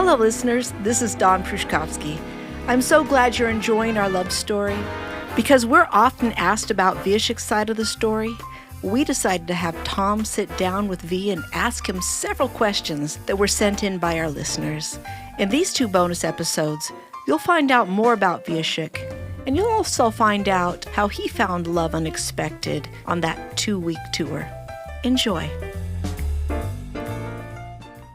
Hello, listeners. This is Dawn Prushkovsky. I'm so glad you're enjoying our love story. Because we're often asked about Wiesiek's side of the story, we decided to have Tom sit down with V and ask him several questions that were sent in by our listeners. In these 2 bonus episodes, you'll find out more about Wiesiek, and you'll also find out how he found love unexpected on that 2-week tour. Enjoy.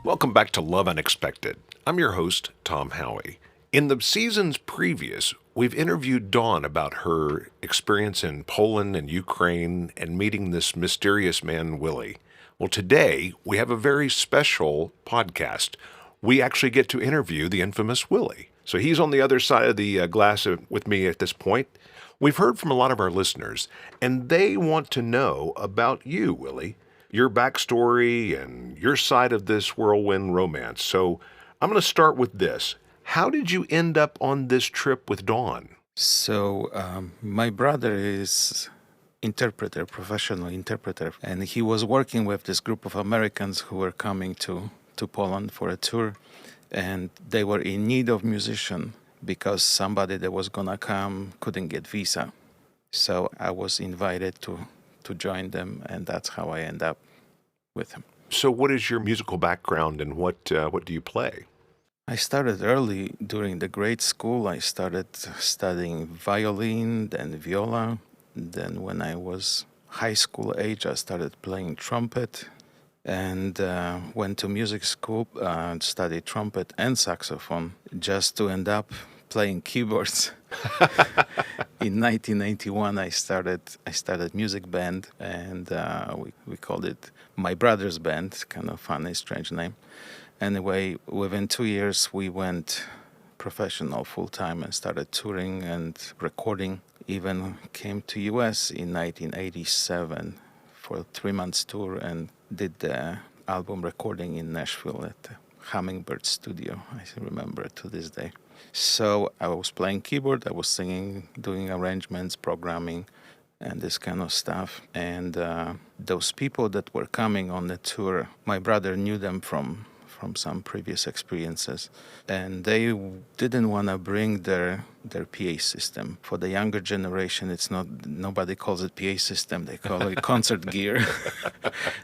Welcome back to Love Unexpected. I'm your host, Tom Howie. In the seasons previous, we've interviewed Dawn about her experience in Poland and Ukraine and meeting this mysterious man, Willy. Well, today we have a very special podcast. We actually get to interview the infamous Willy. So he's on the other side of the glass with me at this point. We've heard from a lot of our listeners, and they want to know about you, Willy, your backstory and your side of this whirlwind romance. So I'm going to start with this. How did you end up on this trip with Dawn? So my brother is professional interpreter, and he was working with this group of Americans who were coming to Poland for a tour, and they were in need of musician because somebody that was gonna come couldn't get visa. So I was invited to join them, and that's how I end up with him. So what is your musical background and what do you play? I started early during the grade school. I started studying violin, then viola. Then when I was high school age, I started playing trumpet and went to music school, studied trumpet and saxophone just to end up playing keyboards. In 1981, I started music band, and we called it My Brother's Band, kind of funny, strange name. Anyway, within 2 years, we went professional full-time and started touring and recording. Even came to U.S. in 1987 for a 3-month tour and did the album recording in Nashville at the Hummingbird Studio. I remember it to this day. So I was playing keyboard, I was singing, doing arrangements, programming, and this kind of stuff. And those people that were coming on the tour, my brother knew them from some previous experiences, and they didn't want to bring their PA system. For the younger generation, nobody calls it PA system, they call it concert gear.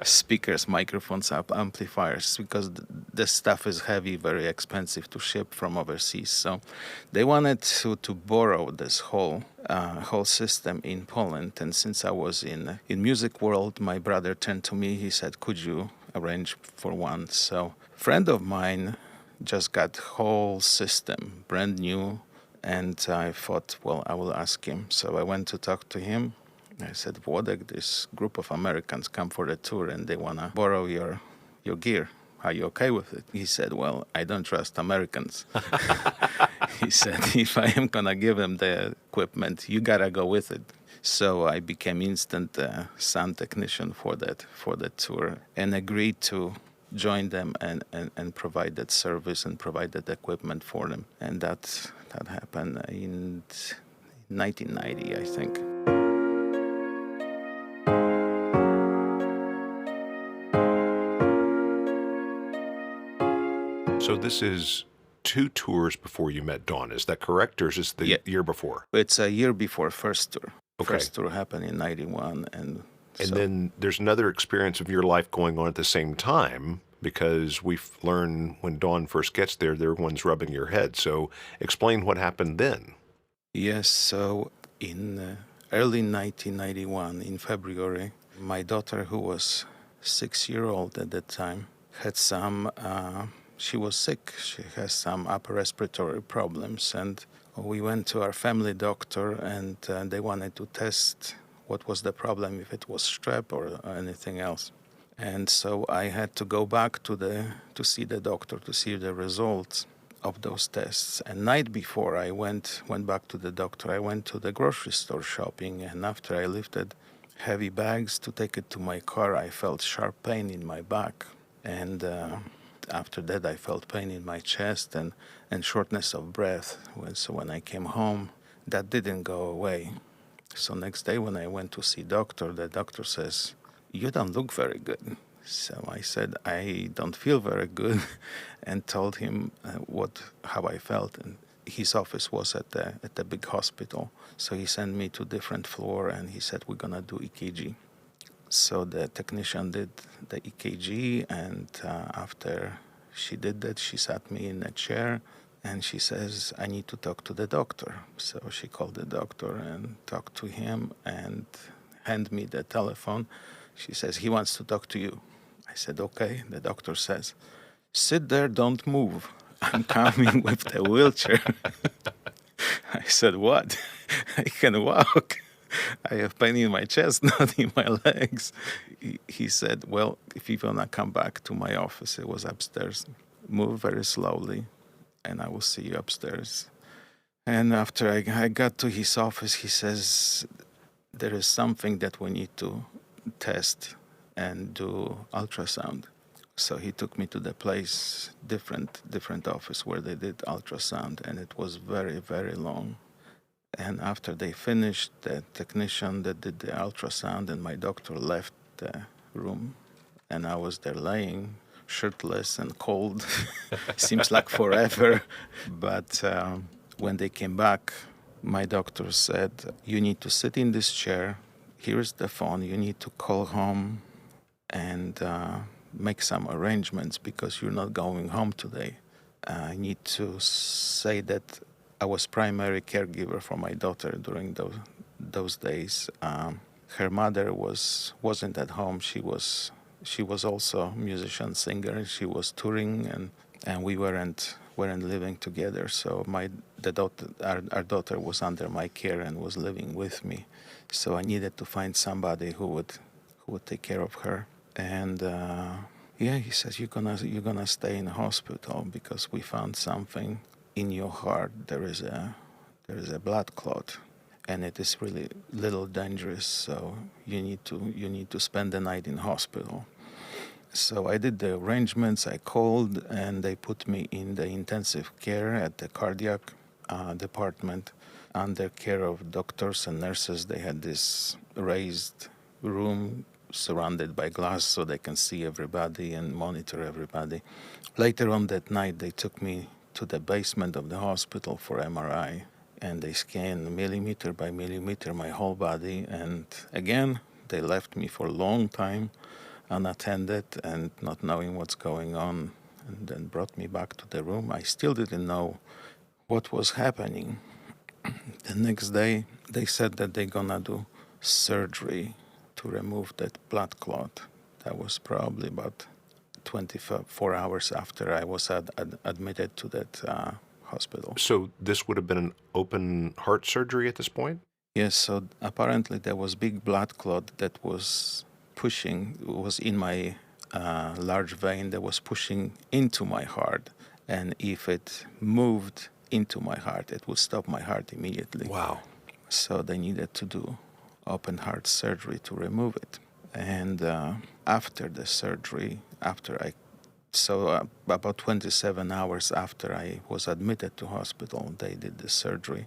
Speakers, microphones, amplifiers, because this stuff is heavy, very expensive to ship from overseas. So they wanted to borrow this whole system in Poland. And since I was in music world, my brother turned to me, he said, could you arrange for one? So friend of mine just got whole system, brand new, and I thought, well, I will ask him. So I went to talk to him. I said, Wodek, this group of Americans come for the tour and they want to borrow your gear. Are you okay with it? He said, well, I don't trust Americans. He said, if I am going to give them the equipment, you got to go with it. So I became instant sound technician for that tour and agreed to join them and provide that service and provide that equipment for them. And that happened in 1990, I think. So this is 2 tours before you met Dawn. Is that correct, or is this the year before? It's a year before first tour. Okay. First tour happened in 91. And then there's another experience of your life going on at the same time, because we've learned when Dawn first gets there, everyone's rubbing your head. So explain what happened then. Yes, so in early 1991, in February, my daughter, who was 6-year-old at that time, had she was sick. She has some upper respiratory problems, and we went to our family doctor, and they wanted to test what was the problem, if it was strep or anything else. And so I had to go back to see the doctor to see the results of those tests. And night before I went back to the doctor, I went to the grocery store shopping, and after I lifted heavy bags to take it to my car, I felt sharp pain in my back. And after that, I felt pain in my chest and shortness of breath. So when I came home, that didn't go away. So next day when I went to see doctor, the doctor says, you don't look very good. So I said, I don't feel very good, and told him how I felt. And his office was at the big hospital. So he sent me to different floor, and he said, we're going to do EKG. So the technician did the EKG, and after she did that, she sat me in a chair, and she says, I need to talk to the doctor. So she called the doctor and talked to him and handed me the telephone. She says, he wants to talk to you. I said, okay. The doctor says, sit there, don't move. I'm coming with the wheelchair. I said, what? I can walk. I have pain in my chest, not in my legs. He said, well, if you want to come back to my office, it was upstairs, move very slowly, and I will see you upstairs. And after I got to his office, he says, there is something that we need to test and do ultrasound. So he took me to the place, different office where they did ultrasound, and it was very, very long. And after they finished, the technician that did the ultrasound and my doctor left the room, and I was there laying shirtless and cold. Seems like forever. But when they came back, my doctor said, you need to sit in this chair. Here's the phone. You need to call home and make some arrangements because you're not going home today. I need to say that I was primary caregiver for my daughter during those days. Her mother wasn't at home. She was also a musician, singer. She was touring, and we weren't living together. So our daughter was under my care and was living with me. So I needed to find somebody who would take care of her. And he says, you're gonna stay in the hospital because we found something in your heart. There is a blood clot, and it is really little dangerous. So you need to spend the night in hospital. So I did the arrangements. I called, and they put me in the intensive care at the cardiac department under care of doctors and nurses. They had this raised room surrounded by glass so they can see everybody and monitor everybody. Later on that night, they took me to the basement of the hospital for MRI, and they scanned millimeter by millimeter my whole body. And again, they left me for a long time unattended and not knowing what's going on, and then brought me back to the room. I still didn't know what was happening. The next day, they said that they're gonna do surgery to remove that blood clot. That was probably about 24 hours after I was admitted to that hospital. So this would have been an open heart surgery at this point? Yes, so apparently there was big blood clot that was in my large vein that was pushing into my heart. And if it moved into my heart, it would stop my heart immediately. Wow. So they needed to do open heart surgery to remove it. And after the surgery, about 27 hours after I was admitted to hospital, they did the surgery,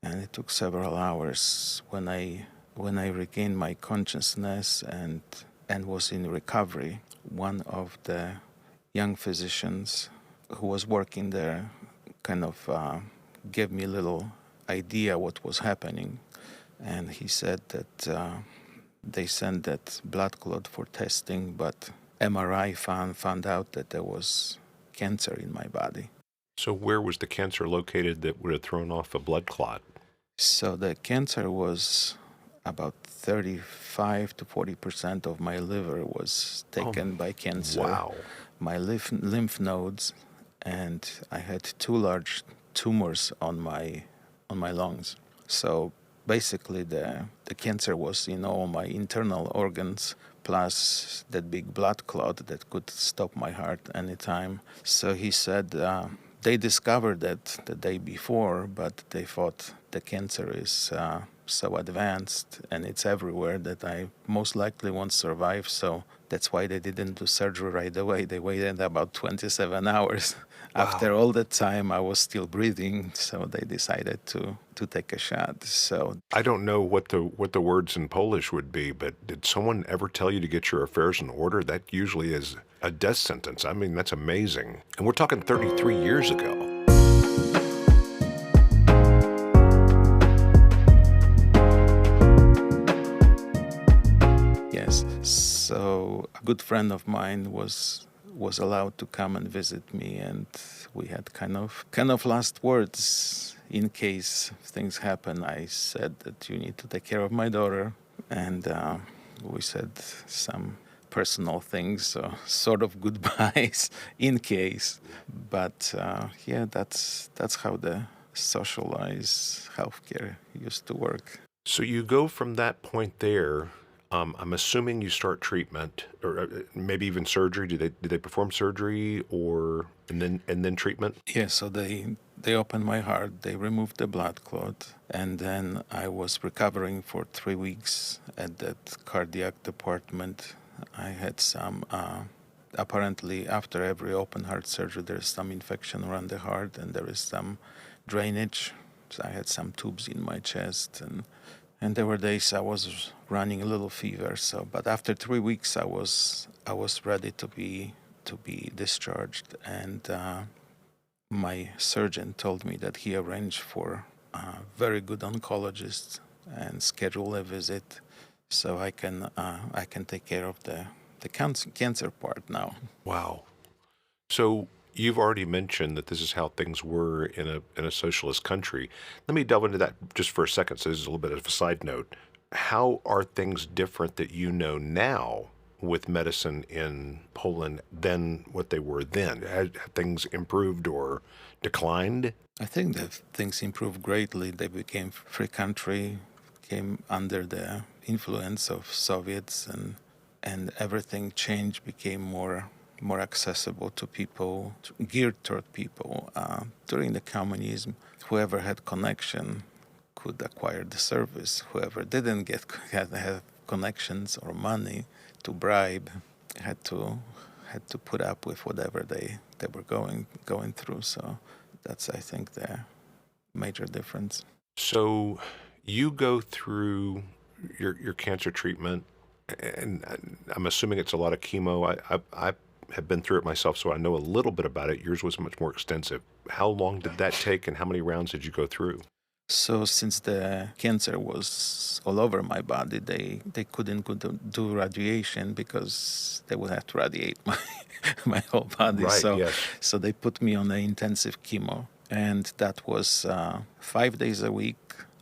and it took several hours. When I regained my consciousness and was in recovery, one of the young physicians who was working there kind of gave me a little idea what was happening, and he said that they sent that blood clot for testing, but MRI found out that there was cancer in my body. So where was the cancer located that would have thrown off a blood clot? So the cancer was about 35 to 40% of my liver was taken by cancer. Wow. My lymph nodes, and I had 2 large tumors on my lungs. So basically the cancer was in all my internal organs, plus that big blood clot that could stop my heart anytime. So he said they discovered that the day before, but they thought the cancer is so advanced and it's everywhere that I most likely won't survive. So That's why they didn't do surgery right away. They waited about 27 hours. Wow. After all the time, I was still breathing, so they decided to take a shot. So I don't know what the words in Polish would be, but did someone ever tell you to get your affairs in order? That usually is a death sentence. I mean, that's amazing. And we're talking 33 years ago. yes, so a good friend of mine was allowed to come and visit me, and we had kind of last words. In case things happen, I said that you need to take care of my daughter, and we said some personal things, sort of goodbyes in case. But yeah, that's how the socialized healthcare used to work. So you go from that point there. I'm assuming you start treatment, or maybe even surgery. Do they perform surgery, or and then treatment? Yeah, so they opened my heart, they removed the blood clot, and then I was recovering for 3 weeks at that cardiac department. I had some, apparently after every open heart surgery, there's some infection around the heart, and there is some drainage. So I had some tubes in my chest, and there were days I was running a little fever. So, but after 3 weeks, I was ready to be discharged, and my surgeon told me that he arranged for a very good oncologist and schedule a visit, so I can take care of the cancer part now. Wow. So you've already mentioned that this is how things were in a socialist country. Let me delve into that just for a second. So this is a little bit of a side note. How are things different that you know now with medicine in Poland than what they were then? Had things improved or declined? I think that things improved greatly. They became free country, came under the influence of Soviets, and everything changed, became more accessible to people, geared toward people. During the communism, whoever had connection could acquire the service. Whoever didn't have connections or money to bribe had to put up with whatever they were going through. So that's, I think, the major difference. So you go through your cancer treatment, and I'm assuming it's a lot of chemo. I have been through it myself, so I know a little bit about it. Yours was much more extensive. How long did that take, and how many rounds did you go through? So since the cancer was all over my body, they couldn't do radiation because they would have to radiate my whole body. Right, yes. So they put me on an intensive chemo, and that was 5 days a week,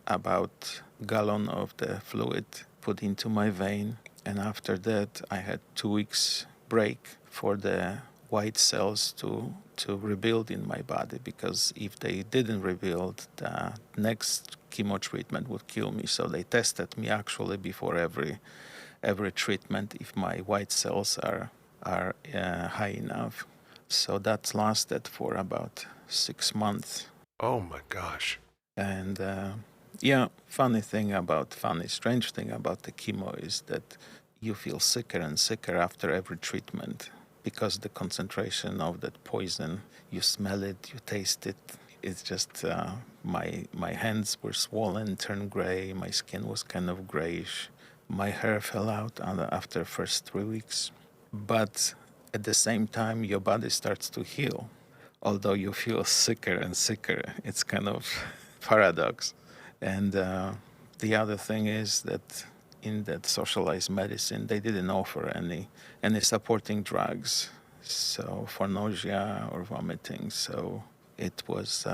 about a gallon of the fluid put into my vein. And after that, I had 2 weeks break for the white cells to rebuild in my body, because if they didn't rebuild, the next chemo treatment would kill me. So they tested me actually before every treatment if my white cells are high enough. So that lasted for about 6 months. Oh my gosh. And strange thing about the chemo is that you feel sicker and sicker after every treatment, because the concentration of that poison, you smell it, you taste it. It's just my hands were swollen, turned gray, my skin was kind of grayish. My hair fell out after the first 3 weeks. But at the same time, your body starts to heal, although you feel sicker and sicker. It's kind of paradox. And the other thing is that in that socialized medicine, they didn't offer any supporting drugs, so for nausea or vomiting. So it was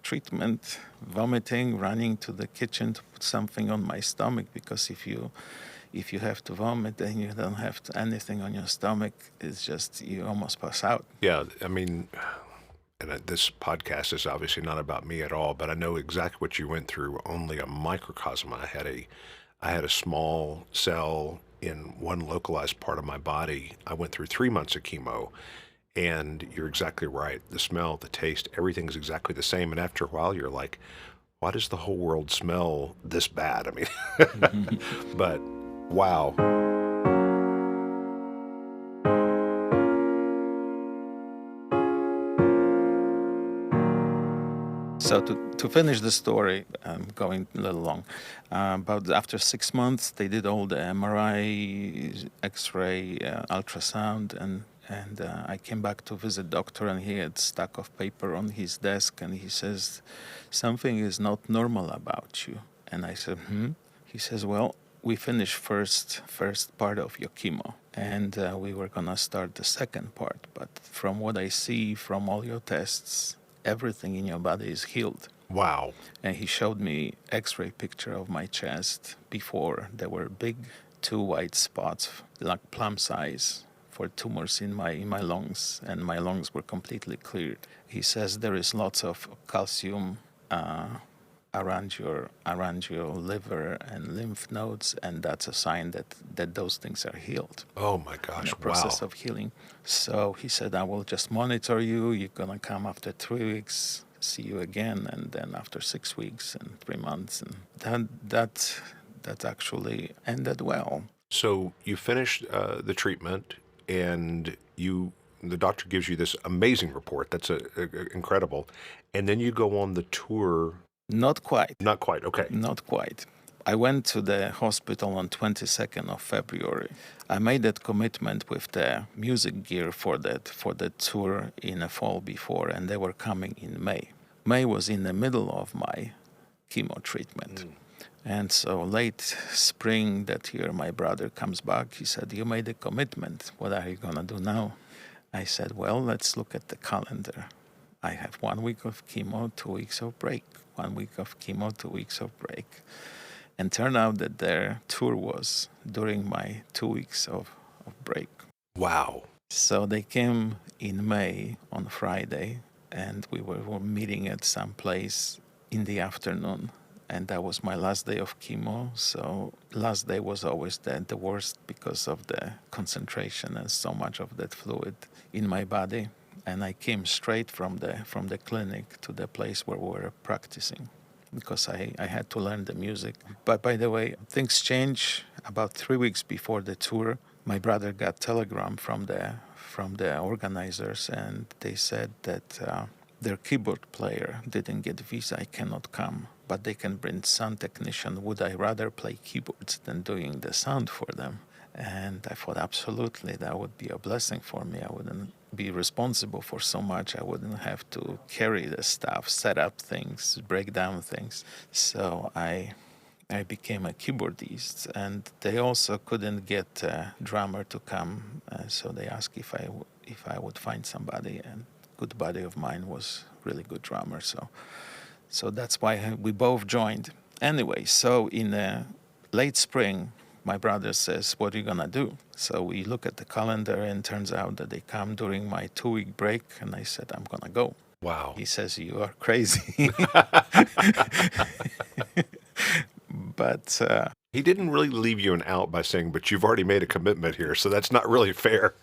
treatment, vomiting, running to the kitchen to put something on my stomach, because if you have to vomit and you don't have anything on your stomach, it's just, you almost pass out. Yeah, I mean, and this podcast is obviously not about me at all, but I know exactly what you went through. Only a microcosm. I had a small cell in one localized part of my body. I went through 3 months of chemo, and you're exactly right. The smell, the taste, everything's exactly the same. And after a while, you're like, why does the whole world smell this bad? I mean, but wow. So to finish the story, I'm going a little long. But after 6 months, they did all the MRI, X-ray, ultrasound, and I came back to visit doctor, and he had stack of paper on his desk, and he says, something is not normal about you. And I said, He says, well, we finished first part of your chemo, and we were gonna start the second part. But from what I see from all your tests, everything in your body is healed. Wow. And he showed me X-ray picture of my chest before. There were big 2 white spots, like plum size, for tumors in my lungs, and my lungs were completely cleared. He says there is lots of calcium around your liver and lymph nodes, and that's a sign that those things are healed. Oh my gosh. The process Wow. of healing. So he said, I will just monitor you. You're gonna come after 3 weeks, see you again, and then after 6 weeks and 3 months, and that actually ended well. So you finish the treatment, and the doctor gives you this amazing report. That's incredible. And then you go on the tour. Not quite. Not quite. Okay. Not quite. I went to the hospital on 22nd of February. I made that commitment with the music gear for the tour in the fall before, and they were coming in May. May was in the middle of my chemo treatment. And so late spring that year, my brother comes back. He said, you made a commitment. What are you going to do now? I said, well, let's look at the calendar. I have 1 week of chemo, 2 weeks of break. 1 week of chemo, 2 weeks of break. And turned out that their tour was during my 2 weeks of break. Wow. So they came in May on Friday, and we were meeting at some place in the afternoon. And that was my last day of chemo. So last day was always the worst because of the concentration and so much of that fluid in my body. And I came straight from the clinic to the place where we were practicing, because I had to learn the music. But by the way, things change. About 3 weeks before the tour, my brother got telegram from the organizers, and they said that their keyboard player didn't get visa, I cannot come, but they can bring sound technician. Would I rather play keyboards than doing the sound for them? And I thought, absolutely, that would be a blessing for me. I wouldn't be responsible for so much. I wouldn't have to carry the stuff, set up things, break down things. So I became a keyboardist, and they also couldn't get a drummer to come. So they asked if I would find somebody, and a good buddy of mine was really good drummer. So that's why we both joined. Anyway, so in late spring, my brother says, what are you gonna do? So we look at the calendar, and turns out that they come during my 2 week break, and I said, I'm gonna go. Wow. He says, you are crazy. But He didn't really leave you an out by saying, but you've already made a commitment here, so that's not really fair.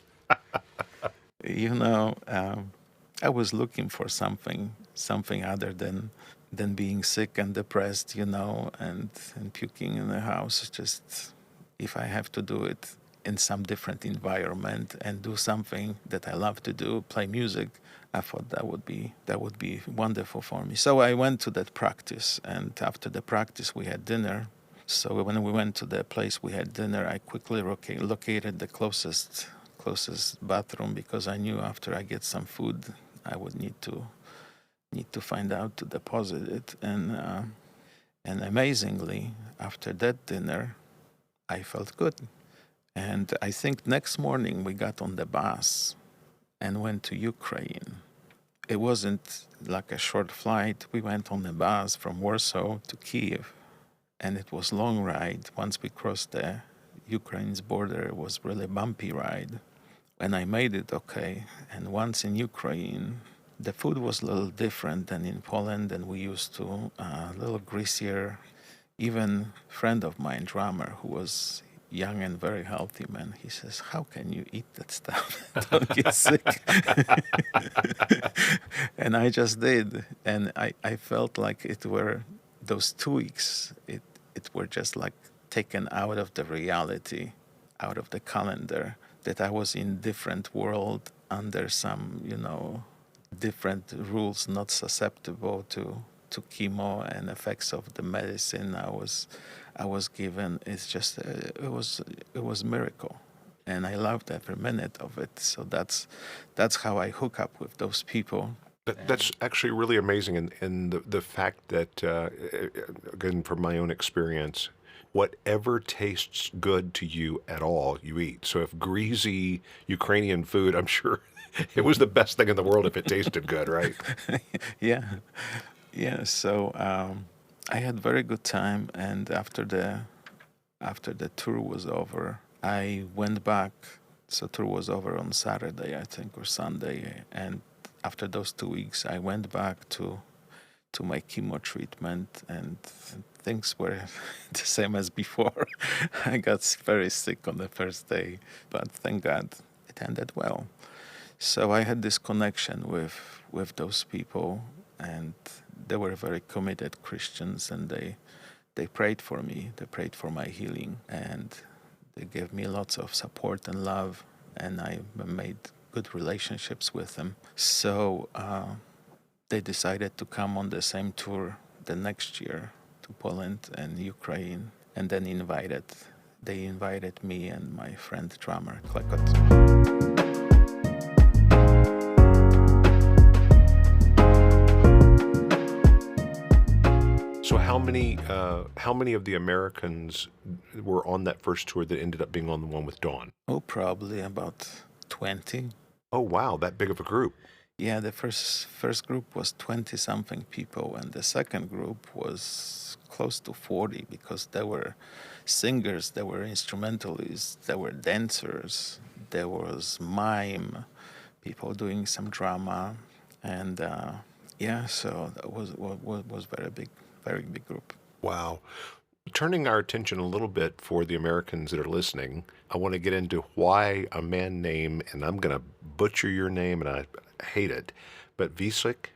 I was looking for something other than being sick and depressed, and puking in the house. Just if I have to do it in some different environment and do something that I love to do, play music, I thought that would be wonderful for me. So I went to that practice, and after the practice we had dinner. So when we went to the place we had dinner, I quickly located the closest bathroom, because I knew after I get some food, I would need to find out to deposit it. And amazingly, after that dinner, I felt good. And I think next morning we got on the bus and went to Ukraine. It wasn't like a short flight. We went on the bus from Warsaw to Kiev, and it was long ride. Once we crossed the Ukraine's border, it was really bumpy ride. And I made it okay. And once in Ukraine, the food was a little different than in Poland, and we used to a little greasier. Even a friend of mine, drummer, who was young and very healthy man, he says, how can you eat that stuff? Don't get sick. And I just did. And I felt like it were those 2 weeks, it were just like taken out of the reality, out of the calendar, that I was in different world under some, different rules, not susceptible to chemo and effects of the medicine I was given. It's just it was a miracle, and I loved every minute of it. So that's how I hook up with those people. That's actually really amazing, and the fact that, again, from my own experience, whatever tastes good to you at all, you eat. So if greasy Ukrainian food, I'm sure it was the best thing in the world if it tasted good, right? Yeah, yeah. So I had very good time, and after the tour was over, I went back. So tour was over on Saturday, I think, or Sunday, and after those 2 weeks, I went back to my chemo treatment, and things were the same as before. I got very sick on the first day, but thank God it ended well. So I had this connection with those people, and they were very committed Christians, and they prayed for me. They prayed for my healing, and they gave me lots of support and love, and I made good relationships with them. So they decided to come on the same tour the next year to Poland and Ukraine, and then they invited me and my friend drummer Klekot. So how many of the Americans were on that first tour that ended up being on the one with Dawn? Oh, probably about 20. Oh, wow, that big of a group. Yeah, the first group was 20-something people, and the second group was close to 40, because there were singers, there were instrumentalists, there were dancers, there was mime, people doing some drama, and so that was very big group. Wow. Turning our attention a little bit for the Americans that are listening, I want to get into why a man named, and I'm going to butcher your name, and I hate it, but Wiesiek,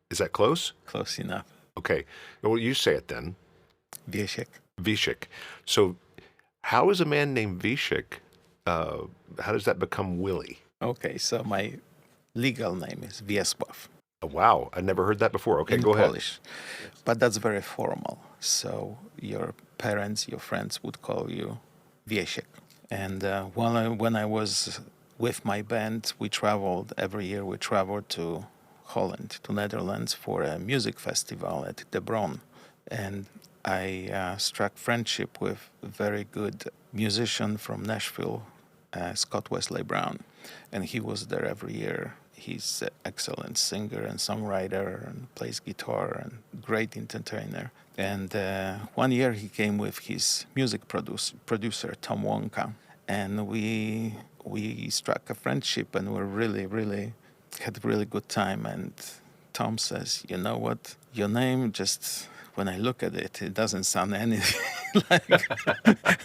is that close? Close enough. Okay. Well, you say it then. Wiesiek. Wiesiek. So how is a man named Wiesiek, how does that become Willy? Okay, so my legal name is Wiesław. Oh, wow, I never heard that before. Okay, in go Polish. ahead. But that's very formal. So your parents, your friends would call you Wiesiek. And when I was with my band, we traveled every year. We traveled to Holland, to Netherlands, for a music festival at De Bron. And I struck friendship with a very good musician from Nashville, Scott Wesley Brown. And he was there every year. He's an excellent singer and songwriter and plays guitar and great entertainer. And one year he came with his music producer Tom Wonka, and we struck a friendship, and we really had a really good time. And Tom says, you know what, your name, just when I look at it, it doesn't sound anything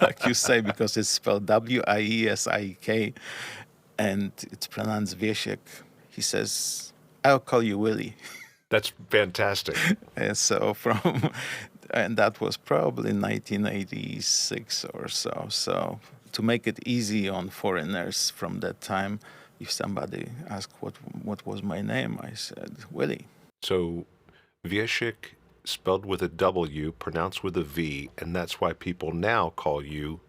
like you say, because it's spelled Wiesiek and it's pronounced Wiesiek. He says, I'll call you Willy. That's fantastic. And that was probably 1986 or so. So to make it easy on foreigners from that time, if somebody asked what was my name, I said Willy. So Wiesiek, spelled with a W, pronounced with a V, and that's why people now call you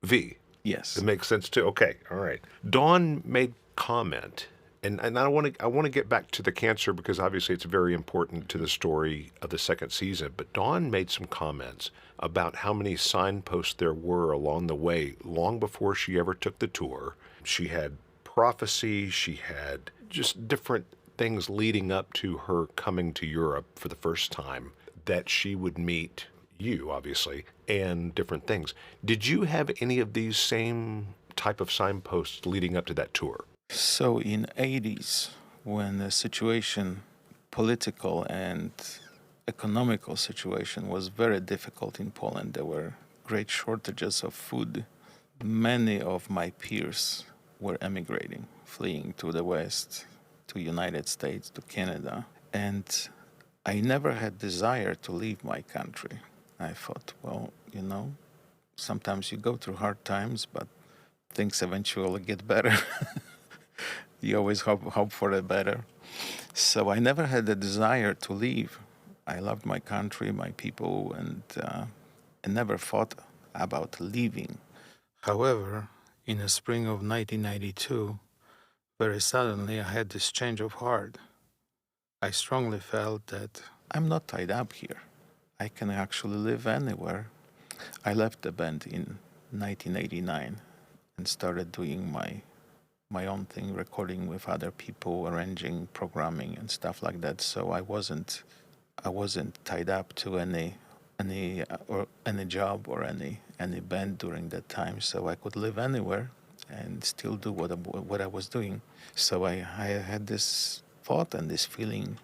V. Yes. It makes sense too. Okay, all right. Dawn made comment. And I want to get back to the cancer, because obviously it's very important to the story of the second season. But Dawn made some comments about how many signposts there were along the way, long before she ever took the tour. She had prophecy. She had just different things leading up to her coming to Europe for the first time, that she would meet you, obviously, and different things. Did you have any of these same type of signposts leading up to that tour? So in 80s, when the situation, political and economical situation, was very difficult in Poland, there were great shortages of food. Many of my peers were emigrating, fleeing to the West, to United States, to Canada. And I never had desire to leave my country. I thought, well, sometimes you go through hard times, but things eventually get better. You always hope for the better. So I never had the desire to leave. I loved my country, my people, and I never thought about leaving. However, in the spring of 1992, very suddenly I had this change of heart. I strongly felt that I'm not tied up here. I can actually live anywhere. I left the band in 1989 and started doing my own thing, recording with other people, arranging, programming, and stuff like that. So I wasn't tied up to any job or any band during that time. So I could live anywhere and still do what I was doing. So I had this thought and this feeling.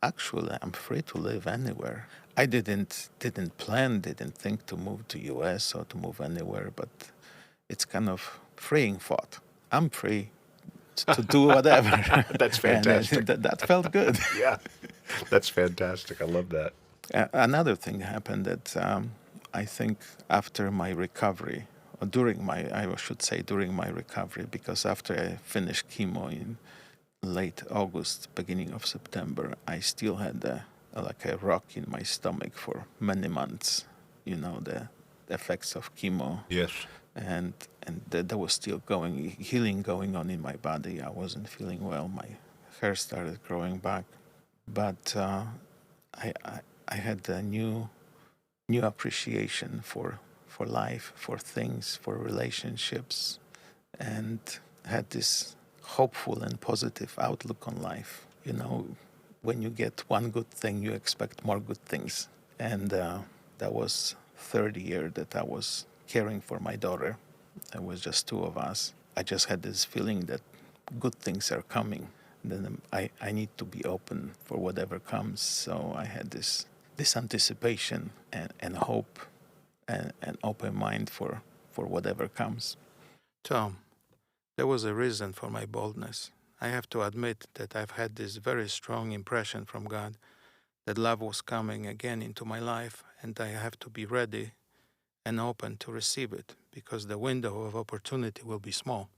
Actually, I'm free to live anywhere. I didn't think to move to US or to move anywhere, but it's kind of freeing thought. I'm free to do whatever. That's fantastic. And that felt good. Yeah, that's fantastic. I love that. Another thing happened that I think after my recovery, or during my recovery, because after I finished chemo in late August, beginning of September, I still had like a rock in my stomach for many months. You know, the effects of chemo. Yes. And there was still healing going on in my body. I wasn't feeling well. My hair started growing back, but I had a new appreciation for life, for things, for relationships, and had this hopeful and positive outlook on life. You know, when you get one good thing, you expect more good things. And that was third year that I was caring for my daughter. It was just two of us. I just had this feeling that good things are coming. Then I need to be open for whatever comes. So I had this anticipation and hope and an open mind for whatever comes. Tom, there was a reason for my boldness. I have to admit that I've had this very strong impression from God that love was coming again into my life, and I have to be ready and open to receive it, because the window of opportunity will be small.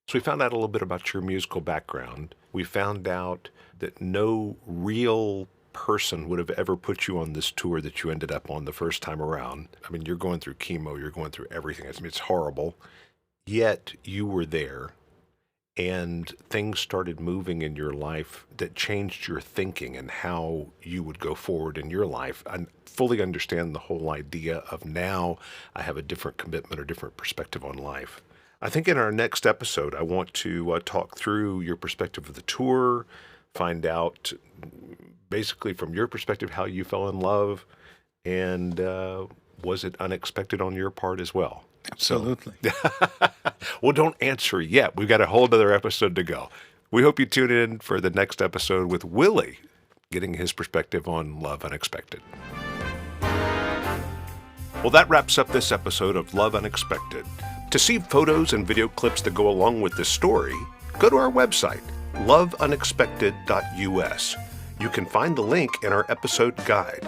So we found out a little bit about your musical background. We found out that no real person would have ever put you on this tour that you ended up on the first time around. I mean, you're going through chemo, you're going through everything. I mean, it's horrible. Yet you were there, and things started moving in your life that changed your thinking and how you would go forward in your life. I fully understand the whole idea of now I have a different commitment or different perspective on life. I think in our next episode, I want to talk through your perspective of the tour, find out basically from your perspective how you fell in love, and was it unexpected on your part as well? Absolutely. Well, don't answer yet. We've got a whole other episode to go. We hope you tune in for the next episode with Willy, getting his perspective on Love Unexpected. Well, that wraps up this episode of Love Unexpected. To see photos and video clips that go along with this story, go to our website, loveunexpected.us. You can find the link in our episode guide.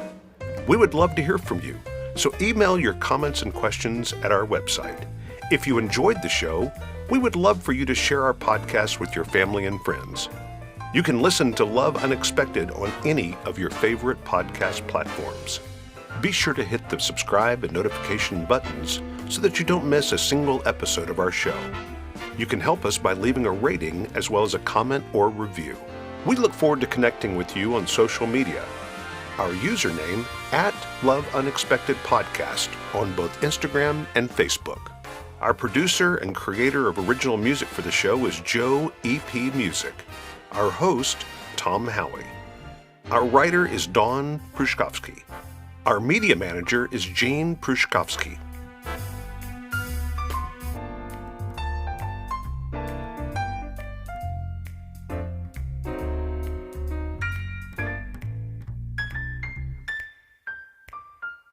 We would love to hear from you, so email your comments and questions at our website. If you enjoyed the show, we would love for you to share our podcast with your family and friends. You can listen to Love Unexpected on any of your favorite podcast platforms. Be sure to hit the subscribe and notification buttons so that you don't miss a single episode of our show. You can help us by leaving a rating as well as a comment or review. We look forward to connecting with you on social media. Our username @LoveUnexpectedPodcast on both Instagram and Facebook. Our producer and creator of original music for the show is Joe EP Music. Our host, Tom Howie. Our writer is Dawn Pruszkowski. Our media manager is Jane Pruszkowski.